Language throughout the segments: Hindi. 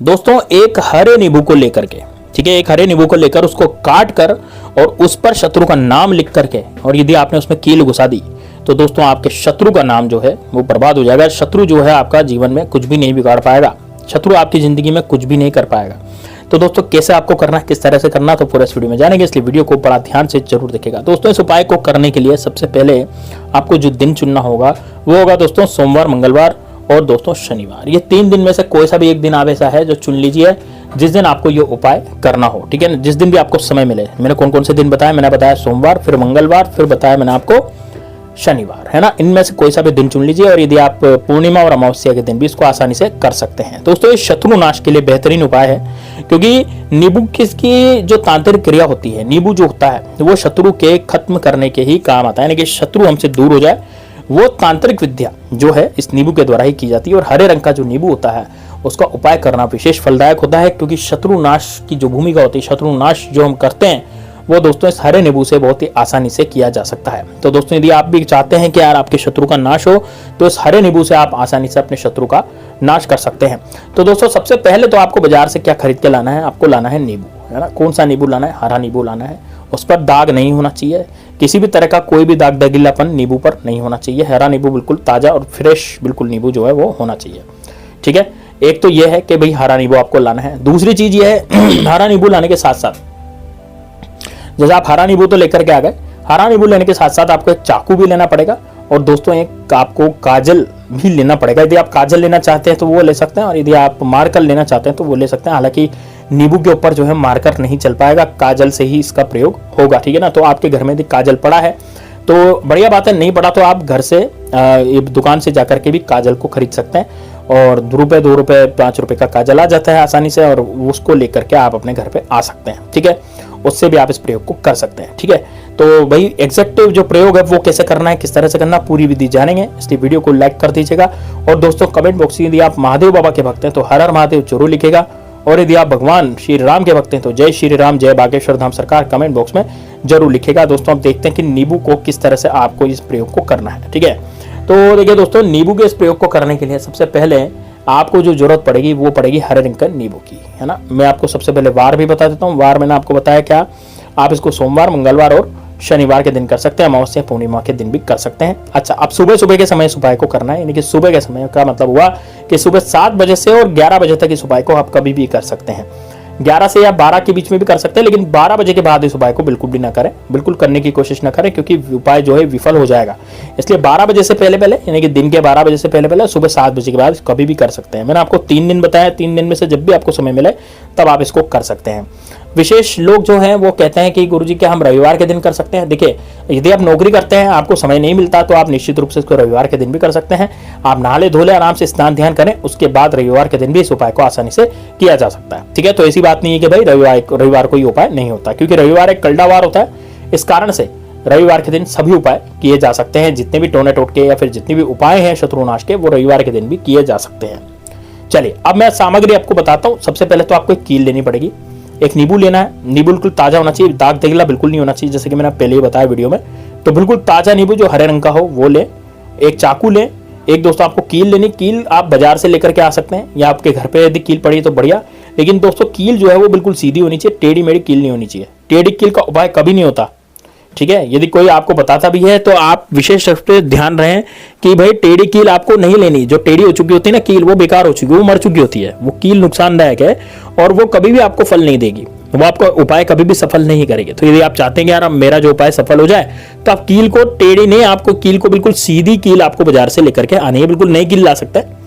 दोस्तों एक हरे नींबू को लेकर के, ठीक है, एक हरे नींबू को लेकर उसको काट कर और उस पर शत्रु का नाम लिख करके, और यदि आपने उसमें कील घुसा दी तो दोस्तों आपके शत्रु का नाम जो है वो बर्बाद हो जाएगा। शत्रु जो है आपका जीवन में कुछ भी नहीं बिगाड़ पाएगा, शत्रु आपकी जिंदगी में कुछ भी नहीं कर पाएगा। तो दोस्तों कैसे आपको करना है, किस तरह से करना, तो पूरा इस वीडियो में जानेंगे, इसलिए वीडियो को बड़ा ध्यान से जरूर देखेगा। दोस्तों इस उपाय को करने के लिए सबसे पहले आपको जो दिन चुनना होगा वो होगा दोस्तों सोमवार, मंगलवार और दोस्तों शनिवार। ये 3 दिन में से कोई सा भी एक दिन आप ऐसा है जो चुन लीजिए जिस दिन आपको ये उपाय करना हो, ठीक है ना, जिस दिन भी आपको समय मिले। मैंने कौन कौन से दिन बताया, मैंने बताया सोमवार, फिर मंगलवार, फिर बताया मैंने आपको शनिवार, है ना। इनमें से कोई सा भी दिन चुन लीजिए और यदि आप पूर्णिमा और अमावस्या के दिन भी इसको आसानी से कर सकते हैं। दोस्तों ये शत्रु नाश के लिए बेहतरीन उपाय है, क्योंकि नींबू की जो तांत्रिक क्रिया होती है, नींबू जो होता है वो शत्रु के खत्म करने के ही काम आता है, यानी कि शत्रु हमसे दूर हो जाए, वो तांत्रिक विद्या जो है इस नींबू के द्वारा ही की जाती है। और हरे रंग का जो नींबू होता है उसका उपाय करना विशेष फलदायक होता है, क्योंकि शत्रु नाश की जो भूमिका होती है, शत्रु नाश जो हम करते हैं वो दोस्तों इस हरे नींबू से बहुत ही आसानी से किया जा सकता है। तो दोस्तों यदि आप भी चाहते हैं कि यार आपके शत्रु का नाश हो, तो इस हरे नींबू से आप आसानी से अपने शत्रु का नाश कर सकते हैं। तो दोस्तों सबसे पहले तो आपको बाजार से क्या खरीद के लाना है, आपको लाना है नींबू, है ना। कौन सा नींबू लाना है, हरा नींबू लाना है, उस पर दाग नहीं होना चाहिए, किसी भी तरह का कोई भी दाग दगीलापन नींबू पर नहीं होना चाहिए। हरा नींबू बिल्कुल ताजा और फ्रेश बिल्कुल नींबू जो है वो होना चाहिए, ठीक है। एक तो ये है कि भाई हरा नींबू आपको लाना है। दूसरी चीज ये है हरा नींबू लाने के साथ साथ, जैसे आप हरा नींबू तो लेकर के आ गए, हरा नींबू लेने के साथ साथ आपको एक चाकू भी लेना पड़ेगा और दोस्तों एक आपको काजल भी लेना पड़ेगा। यदि आप काजल लेना चाहते हैं तो वो ले सकते हैं, और यदि आप मार्कर लेना चाहते हैं तो वो ले सकते हैं। हालांकि नींबू के ऊपर जो है मार्कर नहीं चल पाएगा, काजल से ही इसका प्रयोग होगा, ठीक है ना। तो आपके घर में यदि काजल पड़ा है तो बढ़िया बात है, नहीं पड़ा तो आप घर से दुकान से जाकर के भी काजल को खरीद सकते हैं, और ₹2, 5 रुपए का काजल आ जाता है आसानी से, और उसको लेकर के आप अपने घर पे आ सकते हैं, ठीक है। उससे भी आप इस प्रयोग को कर सकते हैं, ठीक है। तो भाई एग्जैक्ट जो प्रयोग है वो कैसे करना है, किस तरह से करना, पूरी विधि जानेंगे, इसलिए वीडियो को लाइक कर दीजिएगा। और दोस्तों कमेंट बॉक्स में यदि आप महादेव बाबा के भक्त हैं तो हर हर महादेव जरूर लिखेगा, और यदि आप भगवान श्री राम के भक्त हैं तो जय श्री राम, जय बागेश्वर धाम सरकार कमेंट बॉक्स में जरूर लिखेगा। दोस्तों आप देखते हैं कि नींबू को किस तरह से आपको इस प्रयोग को करना है, ठीक है। तो देखिए दोस्तों, नींबू के इस प्रयोग को करने के लिए सबसे पहले आपको जो जरूरत पड़ेगी वो पड़ेगी हरे रंग का नींबू की, है ना। मैं आपको सबसे पहले वार भी बता देता हूँ। वार मैंने आपको बताया क्या, आप इसको सोमवार, मंगलवार और शनिवार के दिन कर सकते हैं, अमावस्या पूर्णिमा के दिन भी कर सकते हैं। अच्छा, अब सुबह सुबह के समय इस उपाय को करना है, यानी कि सुबह के समय का मतलब हुआ कि सुबह 7 बजे से और 11 बजे तक इस उपाय को आप कभी भी कर सकते हैं। 11 से या 12 के बीच में भी कर सकते हैं, लेकिन 12 बजे के बाद इस उपाय को बिल्कुल भी ना करें, बिल्कुल करने की कोशिश ना करें, क्योंकि उपाय जो है विफल हो जाएगा। इसलिए 12 बजे से पहले पहले, यानी कि दिन के 12 बजे से पहले पहले, सुबह 7 बजे के बाद कभी भी कर सकते हैं। मैंने आपको 3 दिन बताया, 3 दिन में से जब भी आपको समय मिले तब आप इसको कर सकते हैं। विशेष लोग जो हैं वो कहते हैं कि गुरुजी क्या हम रविवार के दिन कर सकते हैं। देखिए यदि आप नौकरी करते हैं, आपको समय नहीं मिलता, तो आप निश्चित रूप से इसको रविवार के दिन भी कर सकते हैं। आप नहाले धोले आराम से स्नान ध्यान करें, उसके बाद रविवार के दिन भी इस उपाय को आसानी से किया जा सकता है, ठीक है। तो ऐसी बात नहीं है कि भाई रविवार को ये उपाय नहीं होता, क्योंकि रविवार एक कलडावार होता है, इस कारण से रविवार के दिन सभी उपाय किए जा सकते हैं। जितने भी टोने टोटके या फिर जितने भी उपाय हैं शत्रुनाश के, वो रविवार के दिन भी किए जा सकते हैं। चलिए अब मैं सामग्री आपको बताता हूँ। सबसे पहले तो आपको एक कील लेनी पड़ेगी, एक नींबू लेना है। नींबू बिल्कुल ताजा होना चाहिए, दाग दगीला बिल्कुल नहीं होना चाहिए, जैसे कि मैंने पहले ही बताया वीडियो में। तो बिल्कुल ताजा नींबू जो हरे रंग का हो वो ले। एक चाकू ले। एक दोस्तों आपको कील लेनी, कील आप बाजार से लेकर के आ सकते हैं, या आपके घर पे यदि कील पड़ी तो बढ़िया, लेकिन दोस्तों कील जो है वो बिल्कुल सीधी होनी चाहिए, टेढ़ी मेढ़ी कील नहीं होनी चाहिए। टेढ़ी कील का उपाय कभी नहीं होता, ठीक है। यदि कोई आपको बताता भी है तो आप विशेष रूप से ध्यान रहे कि भाई टेढ़ी कील आपको नहीं लेनी। जो टेढ़ी हो चुकी होती है ना कील, वो बेकार हो चुकी है, वो मर चुकी होती है, वो कील नुकसानदायक है और वो कभी भी आपको फल नहीं देगी, वो आपका उपाय कभी भी सफल नहीं करेगी। तो यदि आप चाहते हैं कि यार मेरा जो उपाय सफल हो जाए, तो आप कील को टेढ़ी नहीं, आपको कील को बिल्कुल सीधी कील आपको बाजार से लेकर के आनी है। बिल्कुल नई कील ला सकते हैं।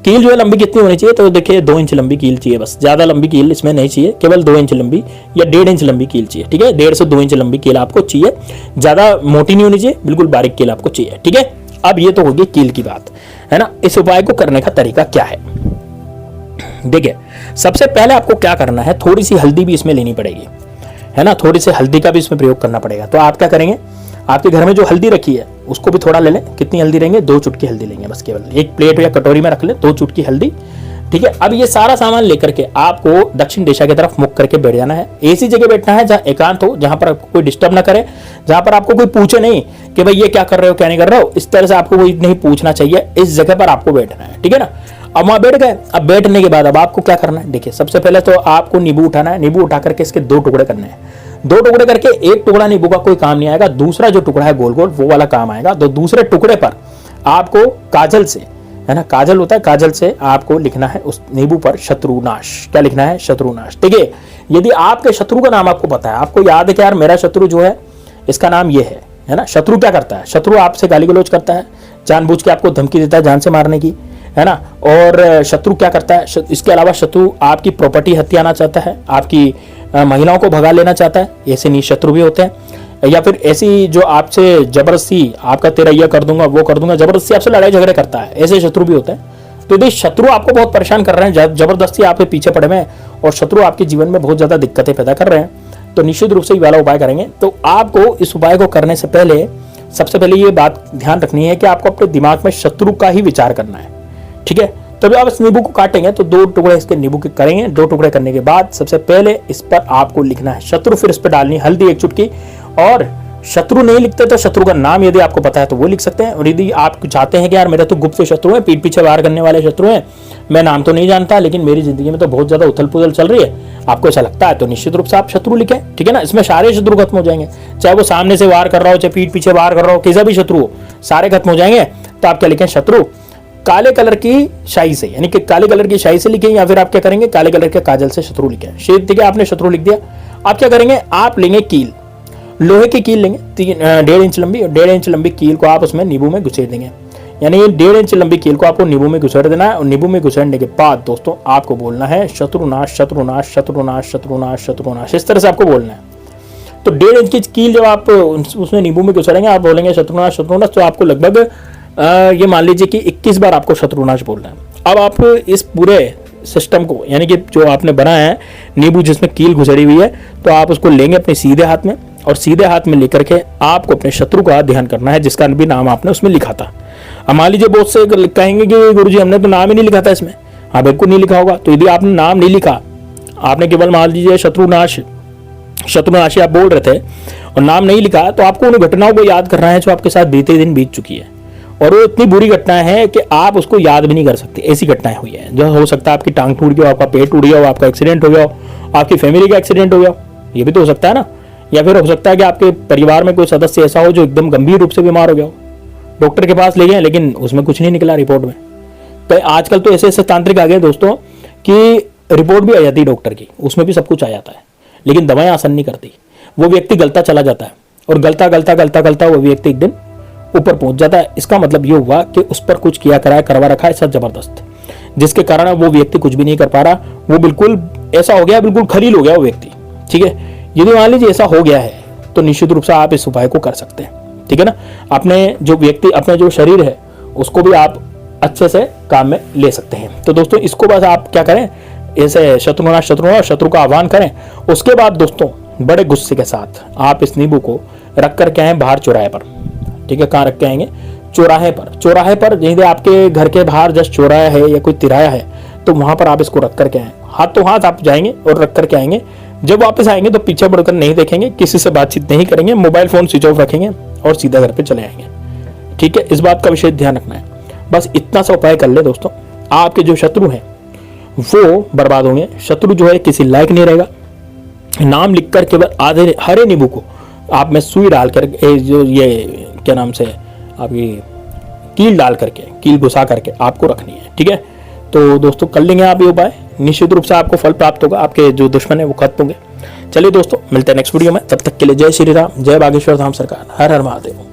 कील जो है लंबी कितनी होनी चाहिए, तो देखिए 2 इंच लंबी कील चाहिए, बस ज्यादा लंबी कील इसमें नहीं चाहिए, केवल 2 इंच लंबी या 1.5 इंच लंबी कील चाहिए, ठीक है। 1.5 से 2 इंच लंबी कील आपको चाहिए, ज्यादा मोटी नहीं होनी चाहिए, बिल्कुल बारीक कील आपको चाहिए, ठीक है। अब ये तो होगी कील की बात, है ना। इस उपाय को करने का तरीका क्या है, देखिए सबसे पहले आपको क्या करना है, थोड़ी सी हल्दी भी इसमें लेनी पड़ेगी, है ना। थोड़ी सी हल्दी का भी इसमें प्रयोग करना पड़ेगा। तो आप क्या करेंगे, आपके घर में जो हल्दी रखी है उसको भी थोड़ा ले लें। कितनी हल्दी लेंगे, 2 चुटकी हल्दी लेंगे, बस केवल एक प्लेट या कटोरी में रख लें, 2 चुटकी हल्दी, ठीक है। अब ये सारा सामान लेकर के आपको दक्षिण दिशा की तरफ मुख करके बैठ जाना है। ऐसी जगह बैठना है जहां एकांत हो, जहां पर आपको कोई डिस्टर्ब ना करे, जहां पर आपको कोई पूछे नहीं कि भाई ये क्या कर रहे हो क्या नहीं कर रहे हो, इस तरह से आपको कोई नहीं पूछना चाहिए। इस जगह पर आपको बैठना है, ठीक है ना। अब वहां बैठ गए। अब बैठने के बाद अब आपको क्या करना है, देखिए सबसे पहले तो आपको नींबू उठाना है। नींबू उठा करके इसके 2 टुकड़े करने हैं। 2 टुकड़े करके एक टुकड़ा नींबू का कोई काम नहीं आएगा, दूसरा जो टुकड़ा है गोल गोल वो वाला काम आएगा। तो दूसरे टुकड़े पर आपको काजल से, है ना, काजल होता है, काजल से आपको लिखना है उस नींबू पर शत्रुनाश। क्या लिखना है, शत्रुनाश। ठीक है, यदि आपके शत्रु का नाम आपको पता है, आपको याद है कि यार मेरा शत्रु जो है इसका नाम ये है ना। शत्रु क्या करता है, शत्रु आपसे गाली गलौज करता है, जानबूझ के आपको धमकी देता है जान से मारने की, है ना। और शत्रु क्या करता है, इसके अलावा शत्रु आपकी प्रॉपर्टी हथियाना चाहता है, आपकी महिलाओं को भगा लेना चाहता है, ऐसे नहीं शत्रु भी होते हैं। या फिर ऐसी जो आपसे जबरदस्ती आपका तेरा यह कर दूंगा वो कर दूंगा, जबरदस्ती आपसे लड़ाई झगड़े करता है, ऐसे शत्रु भी होते हैं। तो यदि शत्रु आपको बहुत परेशान कर रहे हैं, जबरदस्ती आपके पीछे पड़े हुए हैं और शत्रु आपके जीवन में बहुत ज्यादा दिक्कतें पैदा कर रहे हैं, तो निश्चित रूप से ये वाला उपाय करेंगे। तो आपको इस उपाय को करने से पहले सबसे पहले ये बात ध्यान रखनी है कि आपको अपने दिमाग में शत्रु का ही विचार करना है। ठीक है, तभी आप इस नींबू को काटेंगे तो 2 टुकड़े इसके नींबू के करेंगे। 2 टुकड़े करने के बाद सबसे पहले इस पर आपको लिखना है शत्रु, फिर इस पर डालनी हल्दी 1 चुटकी। और शत्रु नहीं लिखते तो शत्रु का नाम यदि आपको पता है तो वो लिख सकते हैं। और यदि आप चाहते हैं कि यार मेरा तो गुप्त शत्रु है, पीठ पीछे वार करने वाले शत्रु हैं, मैं नाम तो नहीं जानता लेकिन मेरी जिंदगी में तो बहुत ज्यादा उथल पुथल चल रही है, आपको ऐसा लगता है, तो निश्चित रूप से आप शत्रु लिखें। ठीक है ना, इसमें सारे शत्रु खत्म हो जाएंगे, चाहे वो सामने से वार कर रहा हो, चाहे पीठ पीछे वार कर रहा हो, किसी भी शत्रु हो, सारे खत्म हो जाएंगे। तो आप क्या लिखें, शत्रु काले कलर की शाई से, यानी कि काले कलर की शाई से लिखें, या फिर आप क्या करेंगे काले कलर के काजल से शत्रु लिखें। ठीक है, आपने शत्रु लिख दिया। आप क्या करेंगे, आप लेंगे कील, लोहे की कील लेंगे 1.5 इंच लंबी, और 1.5 इंच लंबी कील को आप उसमें नींबू में घुसेड़ देंगे। यानी 1.5 इंच लंबी कील को आपको नींबू में घुसेड़ देना है। और नींबू में घुसेड़ने के बाद दोस्तों आपको बोलना है शत्रुनाश शत्रुनाश शत्रुनाश शत्रुनाश शत्रुनाश, इस तरह से आपको बोलना है। तो 1.5 इंच की कील जब आप उसमें नींबू में घुसेड़ेंगे, आप बोलेंगे शत्रुनाश शत्रुनाश, तो आपको लगभग ये मान लीजिए कि 21 बार आपको शत्रुनाश बोलना है। अब आप इस पूरे सिस्टम को, यानी कि जो आपने बनाया है नींबू जिसमें कील घुसड़ी हुई है, तो आप उसको लेंगे अपने सीधे हाथ में, और सीधे हाथ में लेकर के आपको अपने शत्रु का ध्यान करना है जिसका भी नाम आपने उसमें लिखा था। अब मान लीजिए बहुत से कहेंगे कि गुरुजी हमने तो नाम ही नहीं लिखा था इसमें। हाँ बिल्कुल नहीं लिखा होगा। तो यदि आपने नाम नहीं लिखा, आपने केवल मान लीजिए शत्रुनाश शत्रुनाशी आप बोल रहे थे और नाम नहीं लिखा, तो आपको उन घटनाओं को याद करना है जो आपके साथ बीते दिन बीत चुकी है, और वो इतनी बुरी घटना है कि आप उसको याद भी नहीं कर सकते। ऐसी घटनाएं हुई है जो हो सकता है आपकी टांग टूट गया हो, आपका पेट टूट गया हो, आपका एक्सीडेंट हो गया हो, आपकी फैमिली का एक्सीडेंट हो गया हो, ये भी तो हो सकता है ना। या फिर हो सकता है कि आपके परिवार में कोई सदस्य ऐसा हो जो एकदम गंभीर रूप से बीमार हो गया हो, डॉक्टर के पास ले गए लेकिन उसमें कुछ नहीं निकला रिपोर्ट में। तो आजकल तो ऐसे ऐसे तांत्रिक आ गए दोस्तों कि रिपोर्ट भी आ जाती है डॉक्टर की, उसमें भी सब कुछ आ जाता है, लेकिन दवाएं आसन नहीं करती। वो व्यक्ति गलता चला जाता है और गलता गलता गलता गलता वो व्यक्ति एक दिन ऊपर पहुंच जाता है। इसका मतलब ये हुआ कि उस पर कुछ किया कराया करवा रखा है ऐसा जबरदस्त, जिसके कारण वो व्यक्ति कुछ भी नहीं कर पा रहा। वो बिल्कुल ऐसा हो गया, बिल्कुल खरील हो गया वो व्यक्ति। ठीक है, यदि मान लीजिए ऐसा हो गया है तो निश्चित रूप से आप इस उपाय को कर सकते हैं। ठीक है ना, अपने जो व्यक्ति, अपने जो शरीर है उसको भी आप अच्छे से काम में ले सकते हैं। तो दोस्तों इसको बस आप क्या करें, ऐसे शत्रुनाश शत्रु का आह्वान करें। उसके बाद दोस्तों बड़े गुस्से के साथ आप इस नींबू को रख करके आए बाहर चौराहे पर। ठीक है, कहाँ रख के आएंगे, चौराहे पर। चौराहे पर यदि आपके घर के बाहर जस्ट चौराहा है या कोई तिराया है तो वहां पर आप इसको रख करके आए। हाथों हाथ आप जाएंगे और रख करके आएंगे। जब वापस आएंगे तो पीछे मुड़कर नहीं देखेंगे, किसी से बातचीत नहीं करेंगे, मोबाइल फोन स्विच ऑफ रखेंगे और सीधा घर पे चले आएंगे। ठीक है, इस बात का विशेष ध्यान रखना है। बस इतना सा उपाय कर ले दोस्तों, आपके जो शत्रु हैं वो बर्बाद होंगे। शत्रु जो है किसी लायक नहीं रहेगा। नाम लिखकर केवल आधे हरे नींबू को आप में सुई डाल कर, जो ये क्या नाम से आपकी कील डाल करके, कील घुसा करके आपको रखनी है। ठीक है, तो दोस्तों कर लेंगे आप ये उपाय, निश्चित रूप से आपको फल प्राप्त होगा, आपके जो दुश्मन है वो खत्म होंगे। चलिए दोस्तों मिलते हैं नेक्स्ट वीडियो में, तब तक के लिए जय श्री राम, जय बागेश्वर धाम सरकार, हर हर महादेव।